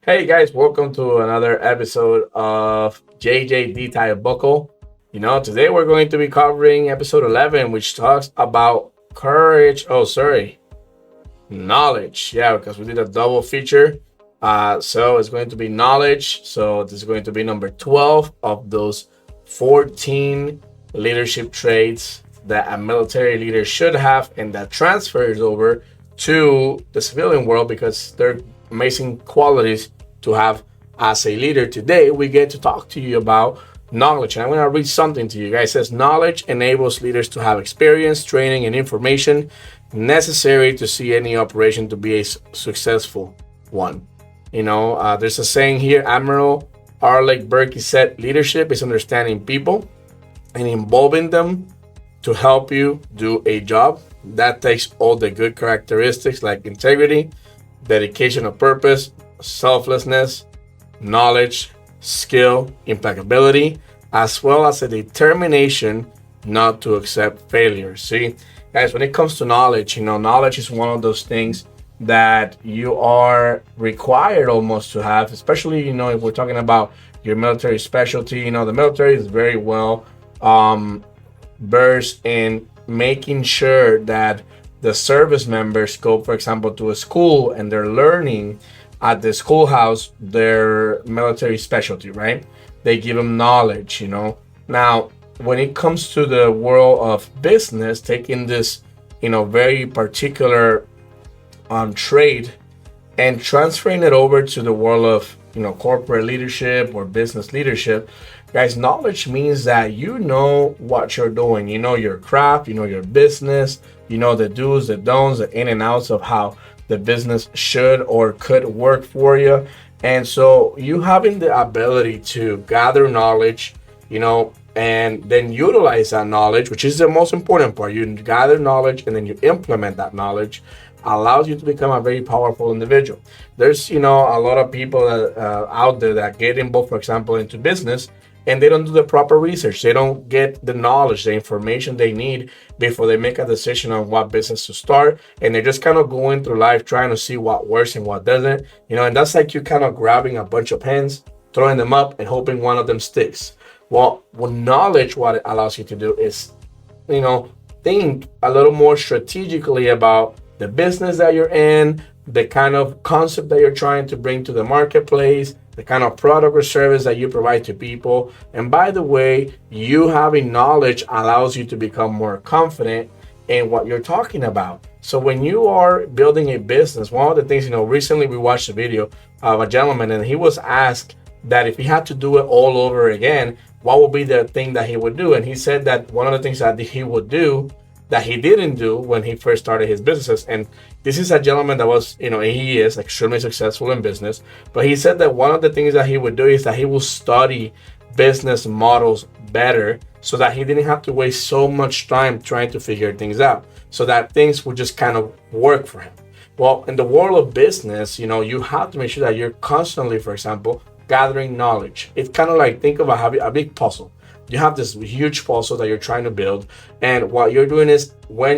Hey guys, welcome to another episode of JJD Tire Buckle. Today we're going to be covering episode 11, which talks about courage. Oh, sorry, knowledge. Yeah, because we did a double feature. So it's going to be knowledge. So this is going to be number 12 of those 14 leadership traits that a military leader should have and that transfers over to the civilian world because they're amazing qualities to have as a leader. Today we get to talk to you about knowledge, and I'm going to read something to you guys. It says knowledge enables leaders to have experience, training, and information necessary to see any operation to be a successful one. There's a saying here. Admiral Arlek Berkey said, leadership is understanding people and involving them to help you do a job. That takes all the good characteristics like integrity, dedication of purpose, selflessness, knowledge, skill, impeccability, as well as a determination not to accept failure. See, guys, when it comes to knowledge, knowledge is one of those things that you are required almost to have, especially, if we're talking about your military specialty. The military is very well versed in making sure that the service members go, for example, to a school and they're learning at the schoolhouse their military specialty, right? They give them knowledge. Now, when it comes to the world of business, taking this, very particular trade and transferring it over to the world of, corporate leadership or business leadership, guys, knowledge means that you know what you're doing. You know your craft, your business, the do's, the don'ts, the in and outs of how the business should or could work for you. And so you having the ability to gather knowledge, and then utilize that knowledge, which is the most important part. You gather knowledge and then you implement that knowledge, allows you to become a very powerful individual. There's, a lot of people that, out there that get involved, for example, into business, and they don't do the proper research. They don't get the knowledge, the information they need before they make a decision on what business to start. And they're just kind of going through life trying to see what works and what doesn't. And that's like you kind of grabbing a bunch of pens, throwing them up and hoping one of them sticks. Well, with knowledge, what it allows you to do is, think a little more strategically about the business that you're in, the kind of concept that you're trying to bring to the marketplace, the kind of product or service that you provide to people. And by the way, you having knowledge allows you to become more confident in what you're talking about. So when you are building a business, one of the things, recently we watched a video of a gentleman and he was asked that if he had to do it all over again, what would be the thing that he would do? And he said that one of the things that he would do that he didn't do when he first started his businesses. And this is a gentleman that was, he is extremely successful in business. But he said that one of the things that he would do is that he will study business models better so that he didn't have to waste so much time trying to figure things out, so that things would just kind of work for him. Well, in the world of business, you have to make sure that you're constantly, for example, gathering knowledge. It's kind of like, think of a big puzzle. You have this huge puzzle that you're trying to build, and what you're doing is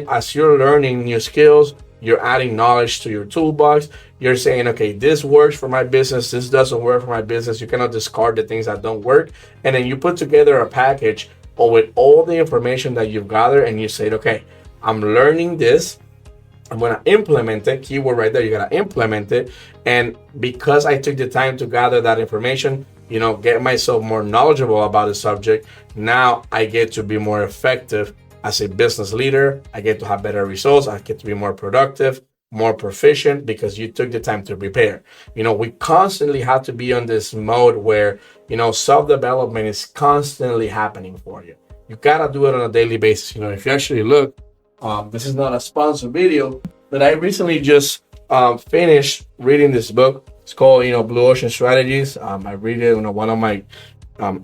as you're learning new skills, you're adding knowledge to your toolbox. You're saying, okay, this works for my business, this doesn't work for my business. You cannot discard the things that don't work, and then you put together a package with all the information that you've gathered, and you say, okay, I'm learning this, I'm gonna implement it. Keyword right there, you gotta implement it. And because I took the time to gather that information, get myself more knowledgeable about the subject, now I get to be more effective as a business leader. I get to have better results. I get to be more productive, more proficient, because you took the time to prepare. We constantly have to be on this mode where, self-development is constantly happening for you. You gotta do it on a daily basis. If you actually look, this is not a sponsored video, but I recently just finished reading this book. It's called, Blue Ocean Strategies. I read it. One of my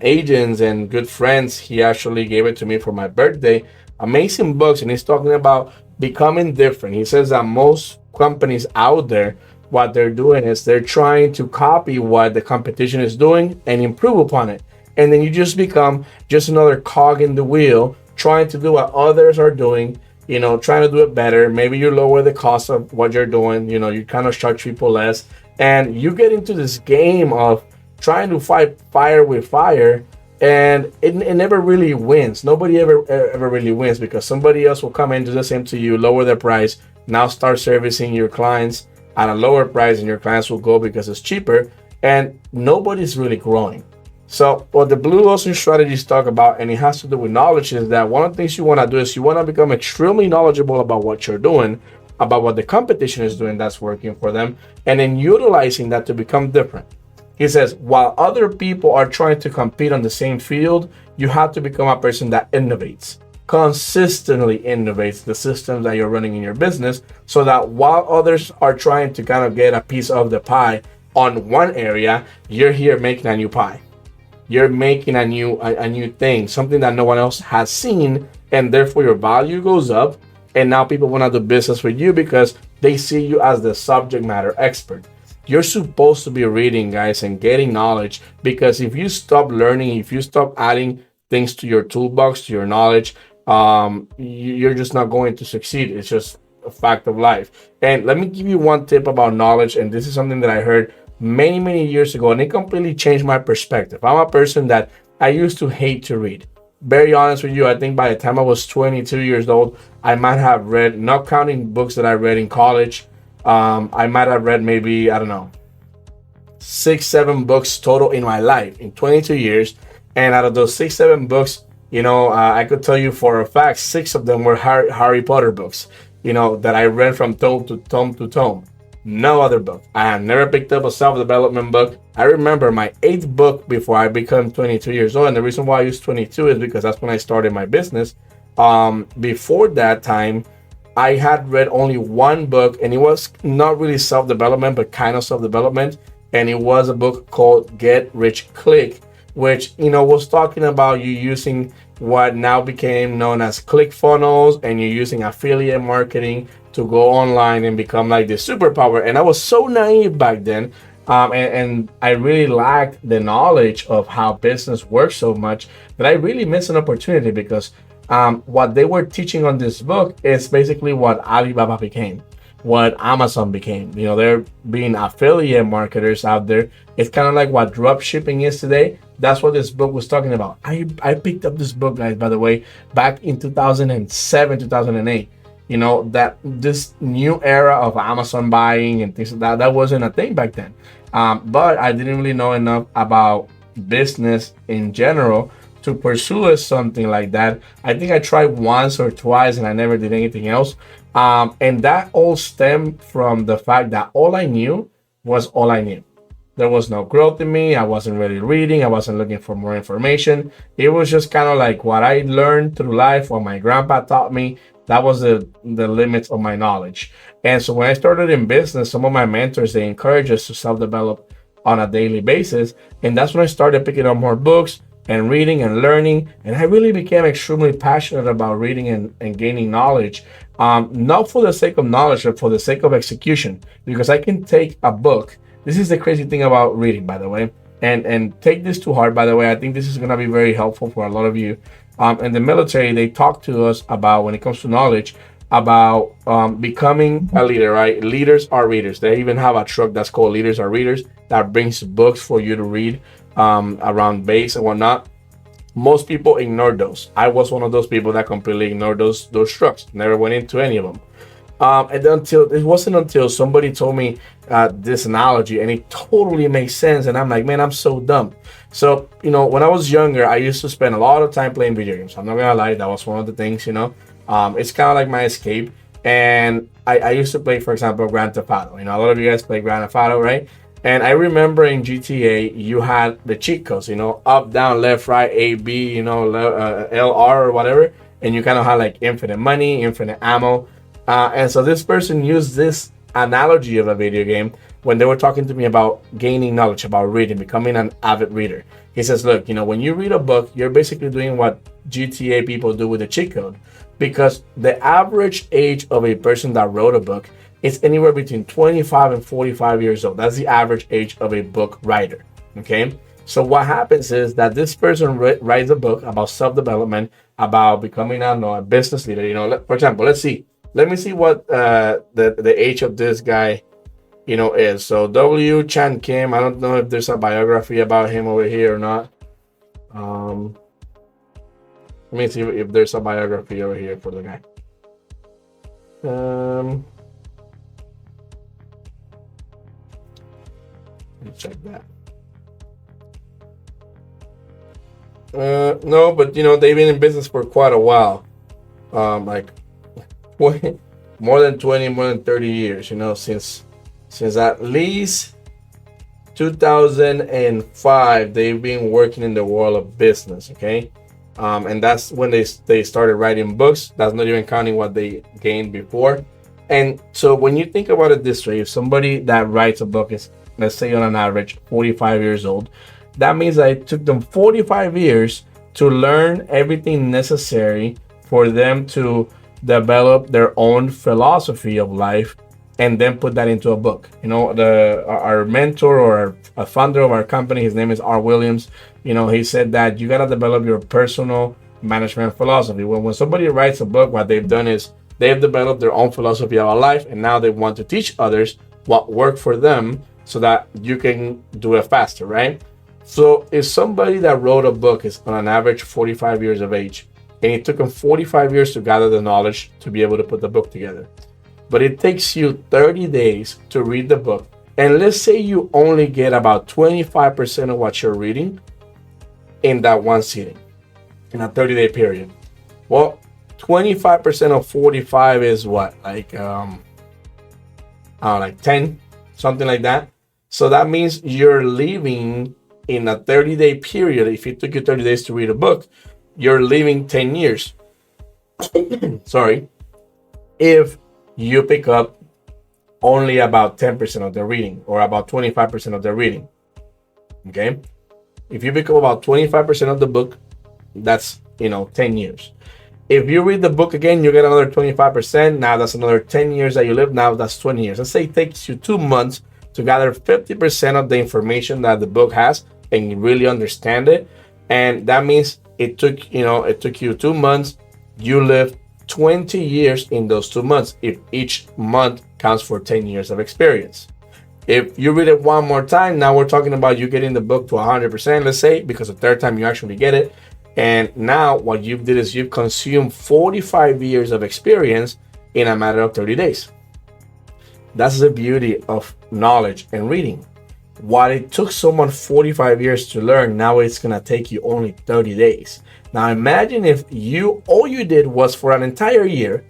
agents and good friends, he actually gave it to me for my birthday. Amazing books, and he's talking about becoming different. He says that most companies out there, what they're doing is they're trying to copy what the competition is doing and improve upon it. And then you just become just another cog in the wheel, trying to do what others are doing, trying to do it better. Maybe you lower the cost of what you're doing, you kind of charge people less. And you get into this game of trying to fight fire with fire, and it never really wins. Nobody ever really wins, because somebody else will come in, do the same to you, lower their price, now start servicing your clients at a lower price, and your clients will go because it's cheaper, and nobody's really growing. So what the blue ocean strategies talk about, and it has to do with knowledge, is that one of the things you want to do is you want to become extremely knowledgeable about what you're doing, about what the competition is doing that's working for them, and then utilizing that to become different. He says, while other people are trying to compete on the same field, you have to become a person that innovates, consistently innovates the systems that you're running in your business, so that while others are trying to kind of get a piece of the pie on one area, you're here making a new pie. You're making a new thing, something that no one else has seen, and therefore your value goes up. And now people want to do business with you because they see you as the subject matter expert. You're supposed to be reading, guys, and getting knowledge, because if you stop learning, if you stop adding things to your toolbox, to your knowledge, you're just not going to succeed. It's just a fact of life. And let me give you one tip about knowledge, and this is something that I heard many years ago, and it completely changed my perspective. I'm a person that I used to hate to read. Very honest with you, I think by the time I was 22 years old, I might have read, not counting books that I read in college, I might have read maybe, I don't know, 6-7 books total in my life in 22 years. And out of those 6-7 books, I could tell you for a fact, 6 of them were Harry Potter books, that I read from tome to tome. No other book. I have never picked up a self-development book. I remember my 8th book before I became 22 years old. And the reason why I use 22 is because that's when I started my business. Before that time, I had read only one book, and it was not really self-development, but kind of self-development. And it was a book called Get Rich Click, which, was talking about you using what now became known as ClickFunnels, and you're using affiliate marketing to go online and become like the superpower. And I was so naive back then, and I really lacked the knowledge of how business works so much that I really missed an opportunity, because what they were teaching on this book is basically what Alibaba became, what Amazon became. They're being affiliate marketers out there. It's kind of like what drop shipping is today. That's what this book was talking about. I picked up this book, guys, by the way, back in 2007, 2008. That this new era of Amazon buying and things like that wasn't a thing back then. But I didn't really know enough about business in general to pursue something like that. I think I tried once or twice and I never did anything else. And that all stemmed from the fact that all I knew was all I knew. There was no growth in me. I wasn't really reading. I wasn't looking for more information. It was just kind of like what I learned through life, what my grandpa taught me. That was the limits of my knowledge. And so when I started in business, some of my mentors, they encouraged us to self-develop on a daily basis. And that's when I started picking up more books and reading and learning. And I really became extremely passionate about reading and gaining knowledge. Not for the sake of knowledge, but for the sake of execution. Because I can take a book. This is the crazy thing about reading, by the way. And take this to heart, by the way. I think this is going to be very helpful for a lot of you. In the military, they talk to us about, when it comes to knowledge, about becoming a leader, right? Leaders are readers. They even have a truck that's called Leaders Are Readers that brings books for you to read around base and whatnot. Most people ignore those. I was one of those people that completely ignored those trucks. Never went into any of them. And it wasn't until somebody told me this analogy, and it totally makes sense. And I'm like, man, I'm so dumb. So, when I was younger, I used to spend a lot of time playing video games. I'm not gonna lie, that was one of the things, it's kind of like my escape. And I used to play, for example, Grand Theft Auto. A lot of you guys play Grand Theft Auto, right? And I remember in GTA, you had the cheat codes, up, down, left, right, A, B, L, R, or whatever. And you kind of had like infinite money, infinite ammo. And so this person used this analogy of a video game when they were talking to me about gaining knowledge, about reading, becoming an avid reader. He says, look, when you read a book, you're basically doing what GTA people do with the cheat code, because the average age of a person that wrote a book is anywhere between 25 and 45 years old. That's the average age of a book writer. Okay. So what happens is that this person writes a book about self-development, about becoming a business leader. For example, let me see what the age of this guy is. So W. Chan Kim, I don't know if there's a biography about him over here or not. Let me see if there's a biography over here for the guy. Let me check that. No, but they've been in business for quite a while. Like 20, more than 20, more than 30 years, since at least 2005, they've been working in the world of business, okay? And that's when they started writing books. That's not even counting what they gained before. And so when you think about it this way, if somebody that writes a book is, let's say on an average, 45 years old, that means that it took them 45 years to learn everything necessary for them to develop their own philosophy of life and then put that into a book. Our mentor or a founder of our company, his name is R. Williams. He said that you got to develop your personal management philosophy. When somebody writes a book, what they've done is they've developed their own philosophy of life, and now they want to teach others what worked for them so that you can do it faster, right? So if somebody that wrote a book is on an average 45 years of age, and it took them 45 years to gather the knowledge to be able to put the book together, but it takes you 30 days to read the book, and let's say you only get about 25% of what you're reading in that one sitting, in a 30-day period. Well, 25% of 45 is what? Like 10, something like that. So that means you're leaving in a 30-day period. If it took you 30 days to read a book, you're leaving 10 years. Sorry. If you pick up only about 10% of the reading or about 25% of the reading. Okay? If you pick up about 25% of the book, that's 10 years. If you read the book again, you get another 25%. Now that's another 10 years that you live. Now that's 20 years. Let's say it takes you 2 months to gather 50% of the information that the book has and you really understand it. And that means it took you 2 months. You lived 20 years in those 2 months, if each month counts for 10 years of experience. If you read it one more time, now we're talking about you getting the book to 100%, let's say, because the third time you actually get it. And now what you did is you've consumed 45 years of experience in a matter of 30 days. That's the beauty of knowledge and reading. What it took someone 45 years to learn, now it's going to take you only 30 days. Now imagine if all you did was for an entire year,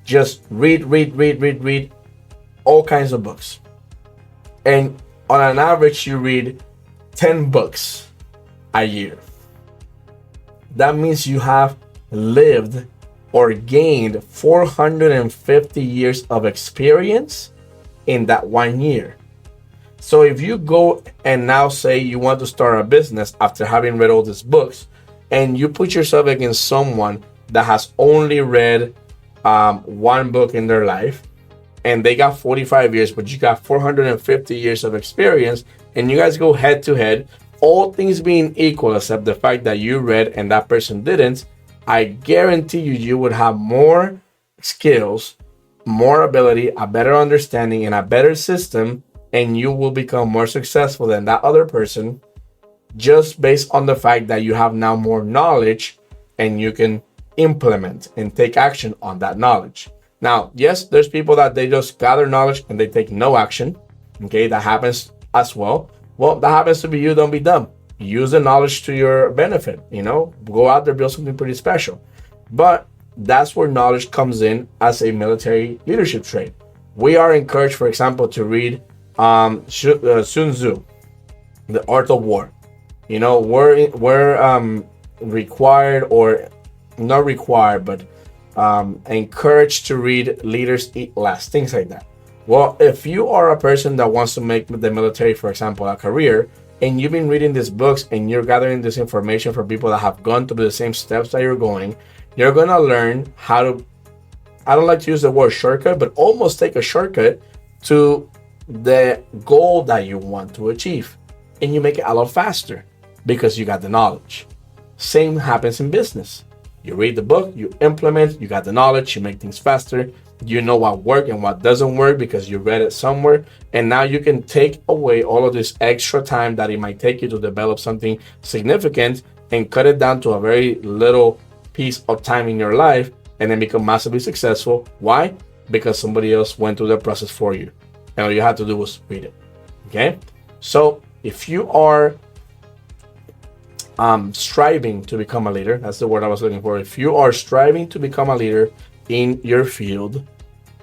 just read all kinds of books. And on an average, you read 10 books a year. That means you have lived or gained 450 years of experience in that 1 year. So if you go and now say you want to start a business after having read all these books, and you put yourself against someone that has only read one book in their life, and they got 45 years, but you got 450 years of experience, and you guys go head to head, all things being equal except the fact that you read and that person didn't, I guarantee you would have more skills, more ability, a better understanding, and a better system, and you will become more successful than that other person, just based on the fact that you have now more knowledge and you can implement and take action on that knowledge. Now, yes, there's people that they just gather knowledge and they take no action. Okay, that happens as well. Well, that happens to be you. Don't be dumb. Use the knowledge to your benefit. Go out there, build something pretty special. But that's where knowledge comes in as a military leadership trait. We are encouraged, for example, to read Sun Tzu, The Art of War. We're required, or not required, but encouraged to read Leaders Eat Last, things like that. Well, if you are a person that wants to make the military, for example, a career, and you've been reading these books and you're gathering this information from people that have gone through the same steps that you're going to learn how to, I don't like to use the word shortcut, but almost take a shortcut to the goal that you want to achieve. And you make it a lot faster because you got the knowledge. Same happens in business. You read the book, you implement, you got the knowledge, you make things faster, You know what works and what doesn't work because you read it somewhere. And now you can take away all of this extra time that it might take you to develop something significant and cut it down to a very little piece of time in your life and then become massively successful. Why? Because somebody else went through the process for you. And all you had to do was read it. Okay? So if you are striving to become a leader, that's the word I was looking for. If you are striving to become a leader in your field,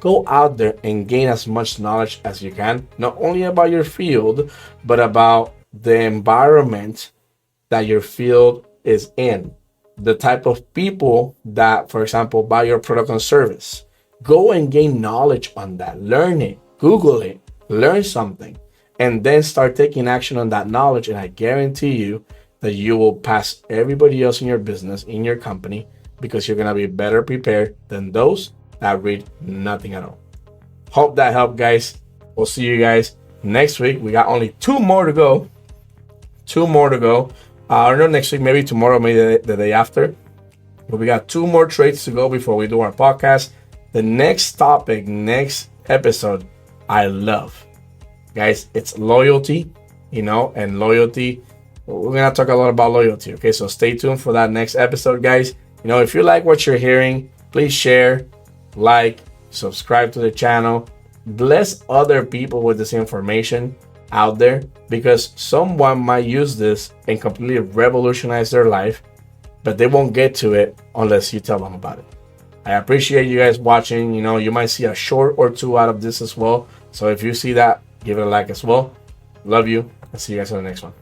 go out there and gain as much knowledge as you can, not only about your field, but about the environment that your field is in, the type of people that, for example, buy your product and service. Go and gain knowledge on that. Learn it, Google it, learn something, and then start taking action on that knowledge. And I guarantee you that you will pass everybody else in your business, in your company, because you're going to be better prepared than those that read nothing at all. Hope that helped, guys. We'll see you guys next week. We got only 2 more to go. 2 more to go. Or not next week, maybe tomorrow, maybe the day after. But we got 2 more trades to go before we do our podcast. The next topic, next episode, I love. Guys, it's loyalty, and loyalty. We're going to talk a lot about loyalty, okay? So stay tuned for that next episode, guys. If you like what you're hearing, please share, like, subscribe to the channel. Bless other people with this information out there, because someone might use this and completely revolutionize their life, but they won't get to it unless you tell them about it. I appreciate you guys watching. You might see a short or 2 out of this as well. So if you see that, give it a like as well. Love you. I'll see you guys on the next one.